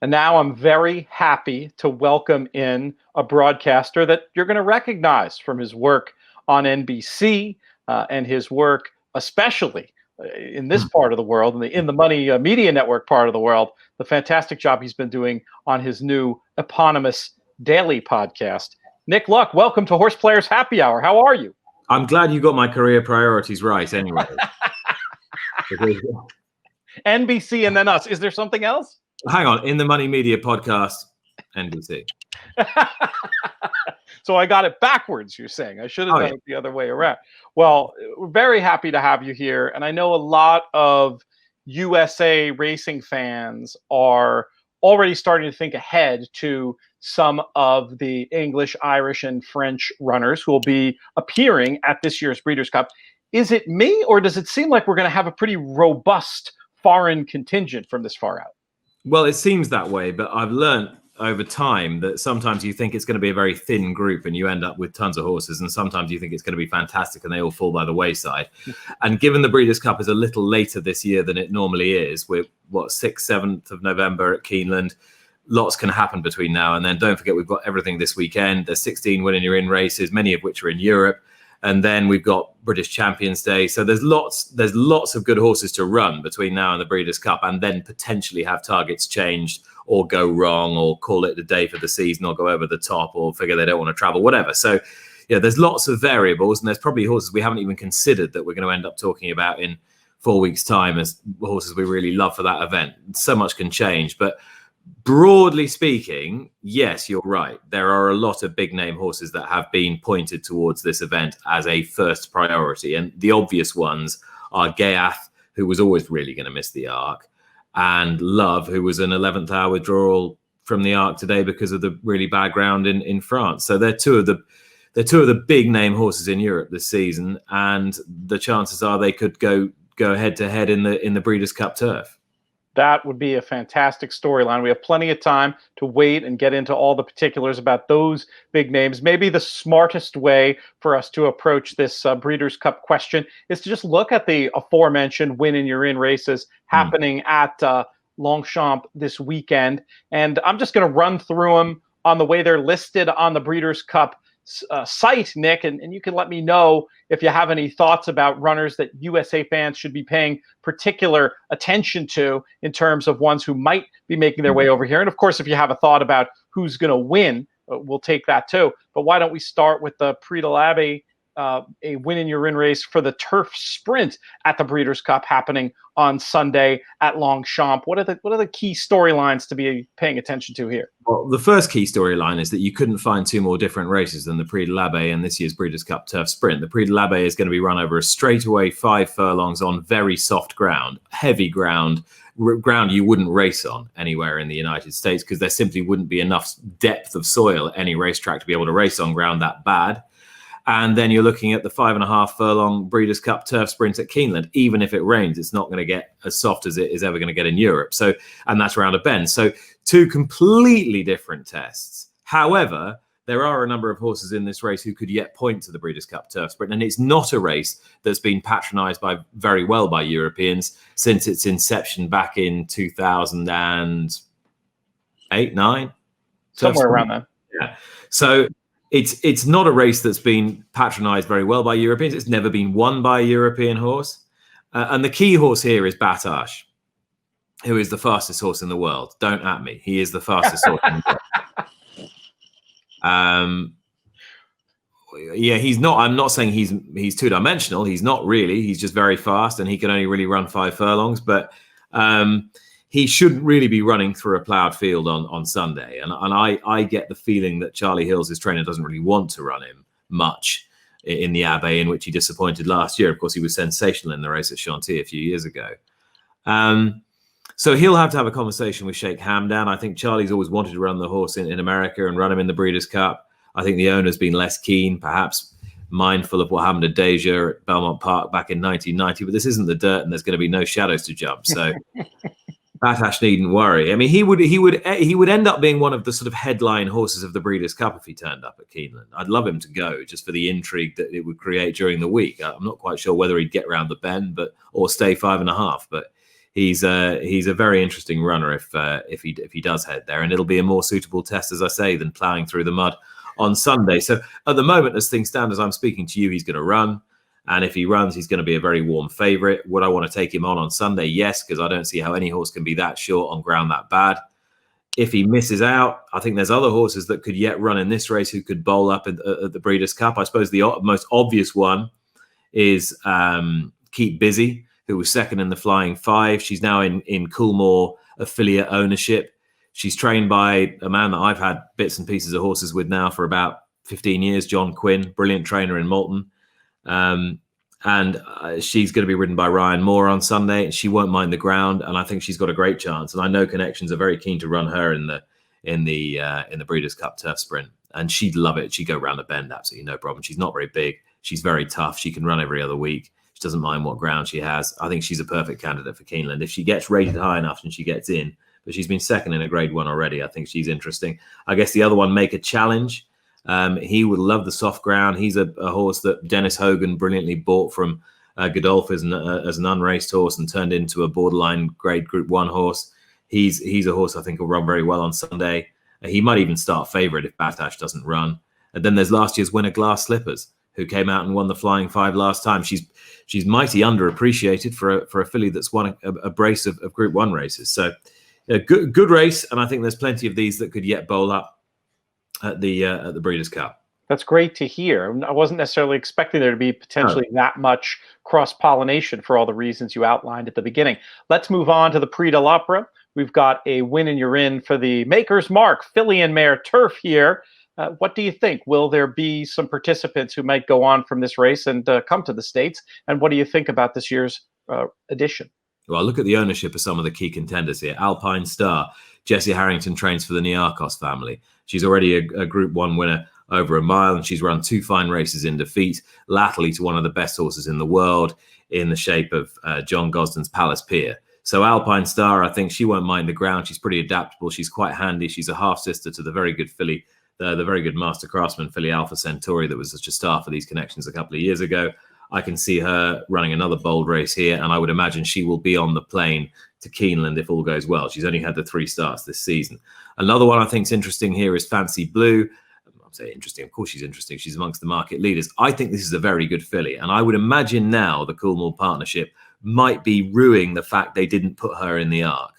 And now I'm very happy to welcome in a broadcaster that you're going to recognize from his work on NBC and his work, especially in this part of the world, in the Money Media Network part of the world, the fantastic job he's been doing on his new eponymous daily podcast. Nick Luck, welcome to Horse Players Happy Hour. How are you? I'm glad you got my career priorities right anyway. NBC and then us. Is there something else? Hang on. In the Money Media podcast, NBC. So I got it backwards, you're saying. I should have done it the other way around. Well, we're very happy to have you here. And I know a lot of USA racing fans are already starting to think ahead to some of the English, Irish, and French runners who will be appearing at this year's Breeders' Cup. Is it me, or does it seem like we're going to have a pretty robust foreign contingent from this far out? Well, it seems that way, but I've learned over time that sometimes you think it's going to be a very thin group and you end up with tons of horses, and sometimes you think it's going to be fantastic and they all fall by the wayside. And given the Breeders' Cup is a little later this year than it normally is, we're 6th, 7th of November at Keeneland, lots can happen between now and then. Don't forget, we've got everything this weekend. There's 16 Win You're In races, many of which are in Europe. And then we've got British Champions Day. So there's lots of good horses to run between now and the Breeders' Cup, and then potentially have targets changed or go wrong or call it the day for the season or go over the top or figure they don't want to travel, whatever. So, yeah, there's lots of variables, and there's probably horses we haven't even considered that we're going to end up talking about in 4 weeks' time as horses we really love for that event. So much can change. But broadly speaking, yes, you're right. There are a lot of big name horses that have been pointed towards this event as a first priority. And the obvious ones are Gaiath, who was always really going to miss the Arc, and Love, who was an 11th hour withdrawal from the Arc today because of the really bad ground in France. So they're two of the big name horses in Europe this season, and the chances are they could go head to head in the Breeders' Cup turf. That would be a fantastic storyline. We have plenty of time to wait and get into all the particulars about those big names. Maybe the smartest way for us to approach this Breeders' Cup question is to just look at the aforementioned Win You're In races happening at Longchamps this weekend. And I'm just going to run through them on the way they're listed on the Breeders' Cup site, Nick, and you can let me know if you have any thoughts about runners that USA fans should be paying particular attention to in terms of ones who might be making their way over here. And of course, if you have a thought about who's going to win, we'll take that too. But why don't we start with the Predal Opera, a Win You're In race for the turf sprint at the Breeders' Cup happening on Sunday at Longchamps. What are the key storylines to be paying attention to here? Well, the first key storyline is that you couldn't find two more different races than the Predal Opera and this year's Breeders' Cup turf sprint. The Predal Opera is going to be run over a straightaway 5 furlongs on very soft ground, heavy ground you wouldn't race on anywhere in the United States because there simply wouldn't be enough depth of soil at any racetrack to be able to race on ground that bad. And then you're looking at the 5.5 furlong Breeders' Cup turf sprint at Keeneland. Even if it rains, it's not going to get as soft as it is ever going to get in Europe. So, and that's around a bend. So 2 completely different tests. However, there are a number of horses in this race who could yet point to the Breeders' Cup turf sprint. And it's not a race that's been patronized very well by Europeans since its inception back in 2008, 9? Somewhere around that. Yeah. So it's not a race that's been patronized very well by Europeans. It's never been won by a European horse. And the key horse here is Batash, who is the fastest horse in the world. Don't at me. He is the fastest horse in the world. Yeah, he's not. I'm not saying he's two-dimensional. He's not really. He's just very fast, and he can only really run 5 furlongs. But he shouldn't really be running through a ploughed field on Sunday. And I get the feeling that Charlie Hills, his trainer, doesn't really want to run him much in the Abbey, in which he disappointed last year. Of course, he was sensational in the race at Chantilly a few years ago. So he'll have to have a conversation with Sheikh Hamdan. I think Charlie's always wanted to run the horse in America and run him in the Breeders' Cup. I think the owner's been less keen, perhaps mindful of what happened to Deja at Belmont Park back in 1990. But this isn't the dirt, and there's going to be no shadows to jump. So Batash needn't worry. I mean, he would end up being one of the sort of headline horses of the Breeders' Cup if he turned up at Keeneland. I'd love him to go just for the intrigue that it would create during the week. I'm not quite sure whether he'd get round the bend, or stay 5.5, but he's a very interesting runner if he does head there, and it'll be a more suitable test, as I say, than ploughing through the mud on Sunday. So at the moment, as things stand, as I'm speaking to you, he's going to run. And if he runs, he's going to be a very warm favourite. Would I want to take him on Sunday? Yes, because I don't see how any horse can be that short on ground that bad. If he misses out, I think there's other horses that could yet run in this race who could bowl up at the Breeders' Cup. I suppose the most obvious one is Keep Busy, who was second in the Flying Five. She's now in Coolmore affiliate ownership. She's trained by a man that I've had bits and pieces of horses with now for about 15 years, John Quinn, brilliant trainer in Malton. She's going to be ridden by Ryan Moore on Sunday. She won't mind the ground, and I think she's got a great chance. And I know Connections are very keen to run her in the Breeders' Cup Turf Sprint, and she'd love it. She'd go round the bend, absolutely no problem. She's not very big. She's very tough. She can run every other week. She doesn't mind what ground she has. I think she's a perfect candidate for Keeneland if she gets rated high enough and she gets in. But she's been second in a Grade 1 already. I think she's interesting. I guess the other one, Make a Challenge. He would love the soft ground. He's a horse that Dennis Hogan brilliantly bought from Godolph as an unraced horse and turned into a borderline grade Group 1 horse. He's a horse I think will run very well on Sunday. He might even start favourite if Batash doesn't run. And then there's last year's winner, Glass Slippers, who came out and won the Flying Five last time. She's mighty underappreciated for a filly that's won a brace of Group 1 races. So a good race, and I think there's plenty of these that could yet bowl up at the Breeders' Cup. That's great to hear. I wasn't necessarily expecting there to be potentially that much cross-pollination for all the reasons you outlined at the beginning. Let's move on to the Predal Opera. We've got a win and you're in for the Maker's Mark filly and mare turf here. What do you think? Will there be some participants who might go on from this race and come to the States? And what do you think about this year's edition? Well, look at the ownership of some of the key contenders here. Alpine Star. Jessie Harrington trains for the Niarchos family. She's already a Group 1 winner over a mile, and she's run 2 fine races in defeat, latterly to one of the best horses in the world in the shape of John Gosden's Palace Pier. So Alpine Star, I think she won't mind the ground. She's pretty adaptable. She's quite handy. She's a half-sister to the very good filly, the very good Master Craftsman filly Alpha Centauri that was such a star for these Connections a couple of years ago. I can see her running another bold race here, and I would imagine she will be on the plane to Keeneland if all goes well. She's only had the 3 starts this season. Another one I think is interesting here is Fancy Blue. I'll say interesting. Of course she's interesting. She's amongst the market leaders. I think this is a very good filly, and I would imagine now the Coolmore partnership might be ruining the fact they didn't put her in the Arc,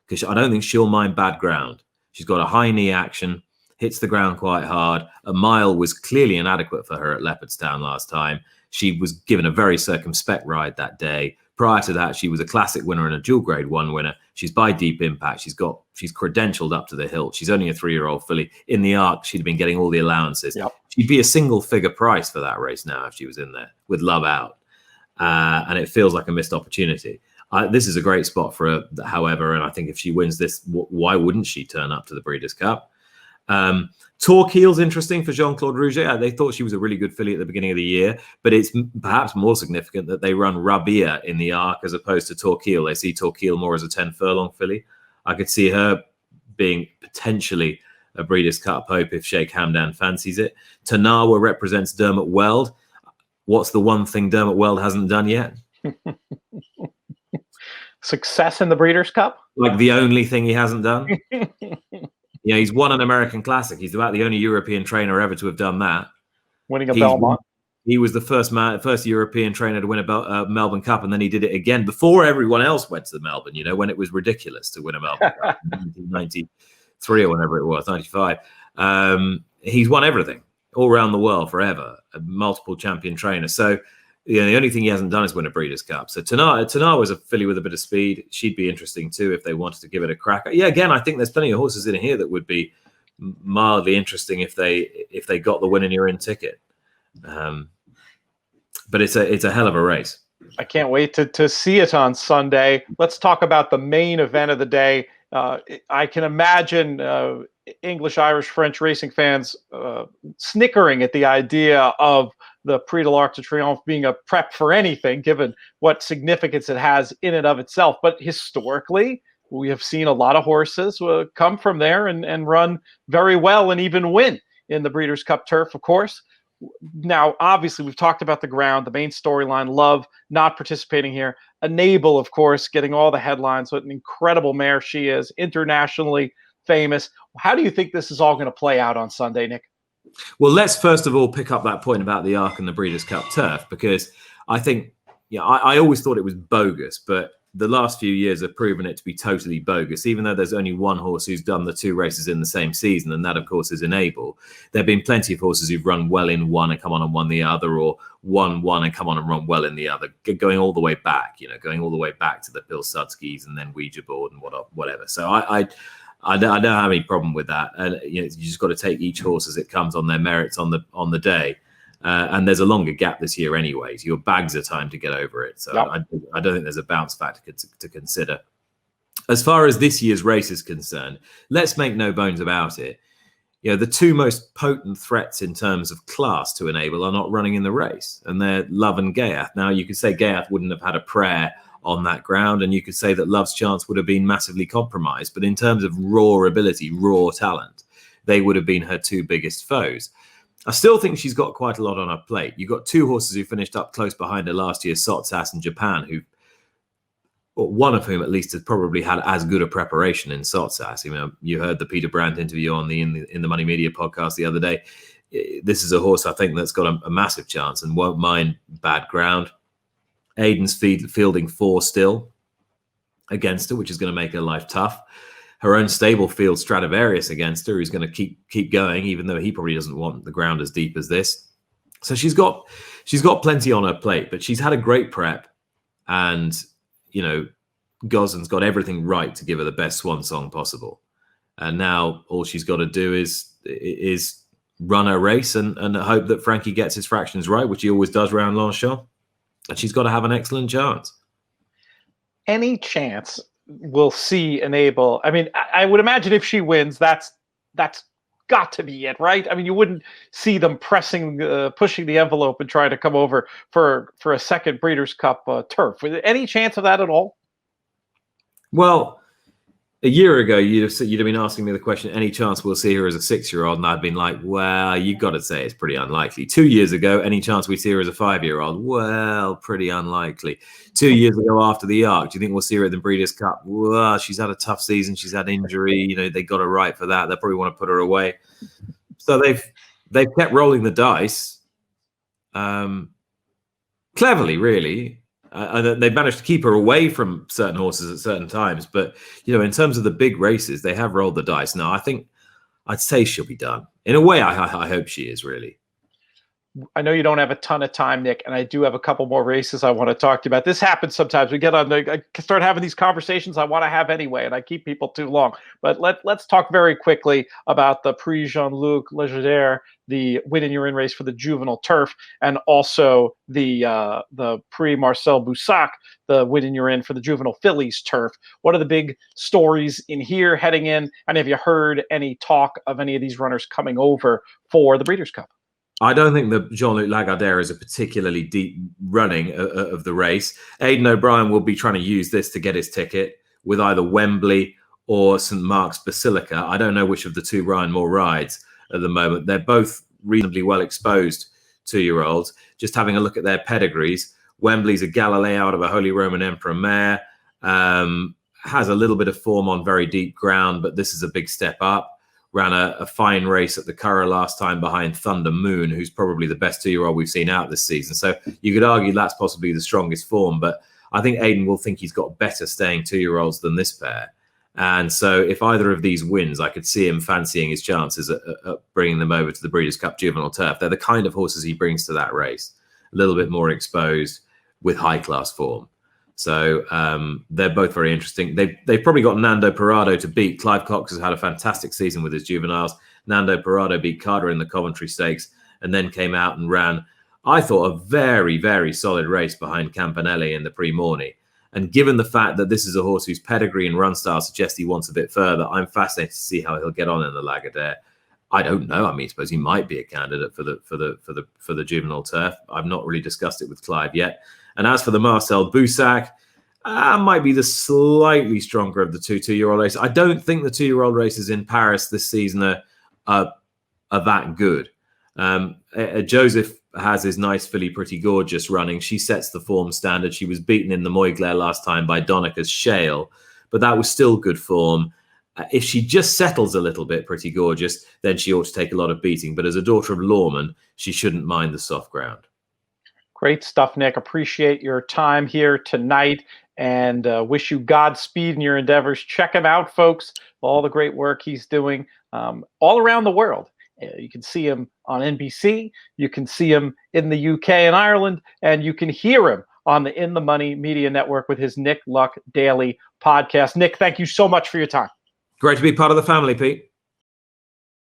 because I don't think she'll mind bad ground. She's got a high knee action, hits the ground quite hard. A mile was clearly inadequate for her at Leopardstown last time. She was given a very circumspect ride that day. Prior to that, she was a classic winner and a dual Grade 1 winner. She's by Deep Impact. She's credentialed up to the hilt. She's only a 3-year-old filly. In the Arc, she'd have been getting all the allowances. Yep. She'd be a single-figure price for that race now if she was in there with Love Out. And it feels like a missed opportunity. This is a great spot for her, however, and I think if she wins this, why wouldn't she turn up to the Breeders' Cup? Torquil's interesting for Jean-Claude Rouget. They thought she was a really good filly at the beginning of the year, but it's perhaps more significant that they run Rabia in the Arc as opposed to Torquil. They see Torquil more as a 10-furlong filly. I could see her being potentially a Breeders' Cup hope if Sheikh Hamdan fancies it. Tanawa represents Dermot Weld. What's the one thing Dermot Weld hasn't done yet? Success in the Breeders' Cup? Like the only thing he hasn't done? Yeah, he's won an American Classic. He's about the only European trainer ever to have done that. Winning a Belmont. He was the first European trainer to win a Melbourne Cup, and then he did it again before everyone else went to the Melbourne, when it was ridiculous to win a Melbourne Cup in 1993 or whenever it was, 95. He's won everything all around the world forever, a multiple champion trainer. So the only thing he hasn't done is win a Breeders' Cup. So Tanawa was a filly with a bit of speed. She'd be interesting too if they wanted to give it a crack. Yeah, again, I think there's plenty of horses in here that would be mildly interesting if they got the win and you're in ticket. But it's a hell of a race. I can't wait to see it on Sunday. Let's talk about the main event of the day. I can imagine English, Irish, French racing fans snickering at the idea of the Prix de l'Arc de Triomphe being a prep for anything, given what significance it has in and of itself. But historically, we have seen a lot of horses come from there and run very well and even win in the Breeders' Cup turf, of course. Now, obviously, we've talked about the ground, the main storyline, Love not participating here. Enable, of course, getting all the headlines. What an incredible mare she is, internationally famous. How do you think this is all going to play out on Sunday, Nick? Well, let's first of all pick up that point about the Arc and the Breeders' Cup turf, because I think, I always thought it was bogus, but the last few years have proven it to be totally bogus, even though there's only one horse who's done the 2 races in the same season, and that, of course, is Enable. There have been plenty of horses who've run well in one and come on and won the other, or won one and come on and run well in the other, going all the way back, going all the way back to the Pilsudskis and then Ouija board and whatever. So I don't have any problem with that. And you just got to take each horse as it comes on their merits on the day. And there's a longer gap this year anyway. So your bags are time to get over it. So yep. I don't think there's a bounce factor to consider. As far as this year's race is concerned, let's make no bones about it. The 2 most potent threats in terms of class to Enable are not running in the race, and they're Love and Gaiath. Now, you could say Gaiath wouldn't have had a prayer on that ground, and you could say that Love's chance would have been massively compromised. But in terms of raw ability, raw talent, they would have been her 2 biggest foes. I still think she's got quite a lot on her plate. You've got 2 horses who finished up close behind her last year, Sotsas and Japan, one of whom at least has probably had as good a preparation in Sotsas. You heard the Peter Brandt interview on in the Money Media podcast the other day. This is a horse I think that's got a massive chance and won't mind bad ground. Aiden's fielding 4 still against her, which is going to make her life tough. Her own stable field Stradivarius against her, who's going to keep going, even though he probably doesn't want the ground as deep as this. So she's got plenty on her plate, but she's had a great prep, and Gosden's got everything right to give her the best swan song possible. And now all she's got to do is run her race and hope that Frankie gets his fractions right, which he always does around Longchamps. And she's got to have an excellent chance. Any chance we'll see Enable? I mean, I would imagine if she wins, that's got to be it, right? I mean, you wouldn't see them pushing the envelope and trying to come over for a second Breeders' Cup turf. Any chance of that at all? Well, a year ago, you'd have been asking me the question, any chance we'll see her as a 6-year-old? And I'd been like, well, you've got to say it's pretty unlikely. 2 years ago, any chance we see her as a 5-year-old? Well, pretty unlikely. 2 years ago after the Arc, do you think we'll see her at the Breeders' Cup? Well, she's had a tough season. She's had injury. They got her right for that. They probably want to put her away. So they've kept rolling the dice. Cleverly, really. And they've managed to keep her away from certain horses at certain times. But, in terms of the big races, they have rolled the dice. Now, I think I'd say she'll be done. In a way, I hope she is, really. I know you don't have a ton of time, Nick, and I do have a couple more races I want to talk to you about. This happens sometimes. We get on, I start having these conversations I want to have anyway, and I keep people too long. But let's talk very quickly about the Prix Jean-Luc Legendre, the Win In Youre In race for the juvenile turf, and also the Prix Marcel Boussac, the Win In Youre In for the juvenile fillies turf. What are the big stories in here heading in? And have you heard any talk of any of these runners coming over for the Breeders' Cup? I don't think that Jean-Luc Lagardère is a particularly deep running of the race. Aidan O'Brien will be trying to use this to get his ticket with either Wembley or St. Mark's Basilica. I don't know which of the 2 Ryan Moore rides at the moment. They're both reasonably well exposed 2-year-olds. Just having a look at their pedigrees, Wembley's a Galilei out of a Holy Roman Emperor mare. Has a little bit of form on very deep ground, but this is a big step up. Ran a fine race at the Curragh last time behind Thunder Moon, who's probably the best 2-year-old we've seen out this season. So you could argue that's possibly the strongest form, but I think Aidan will think he's got better staying 2-year-olds than this pair. And so if either of these wins, I could see him fancying his chances at bringing them over to the Breeders' Cup Juvenile Turf. They're the kind of horses he brings to that race, a little bit more exposed with high-class form. So they're both very interesting. They've probably got Nando Parado to beat. Clive Cox has had a fantastic season with his juveniles. Nando Parado beat Carter in the Coventry Stakes and then came out and ran, I thought, a very, very solid race behind Campanelli in the Prix Morny. And given the fact that this is a horse whose pedigree and run style suggests he wants a bit further, I'm fascinated to see how he'll get on in the Lagardère. I don't know. I mean, I suppose he might be a candidate for the juvenile turf. I've not really discussed it with Clive yet. And as for the Marcel Boussac, might be the slightly stronger of the 2-year-old races. I don't think the 2-year-old races in Paris this season are that good. Joseph has his nice filly Pretty Gorgeous running. She sets the form standard. She was beaten in the Moyglare last time by Donica's Shale, but that was still good form. If she just settles a little bit, Pretty Gorgeous, then she ought to take a lot of beating. But as a daughter of Lorman, she shouldn't mind the soft ground. Great stuff, Nick. Appreciate your time here tonight, and wish you Godspeed in your endeavors. Check him out, folks. All the great work he's doing all around the world. You can see him on NBC, you can see him in the UK and Ireland, and you can hear him on the In the Money Media Network with his Nick Luck Daily podcast. Nick, thank you so much for your time. Great to be part of the family, Pete.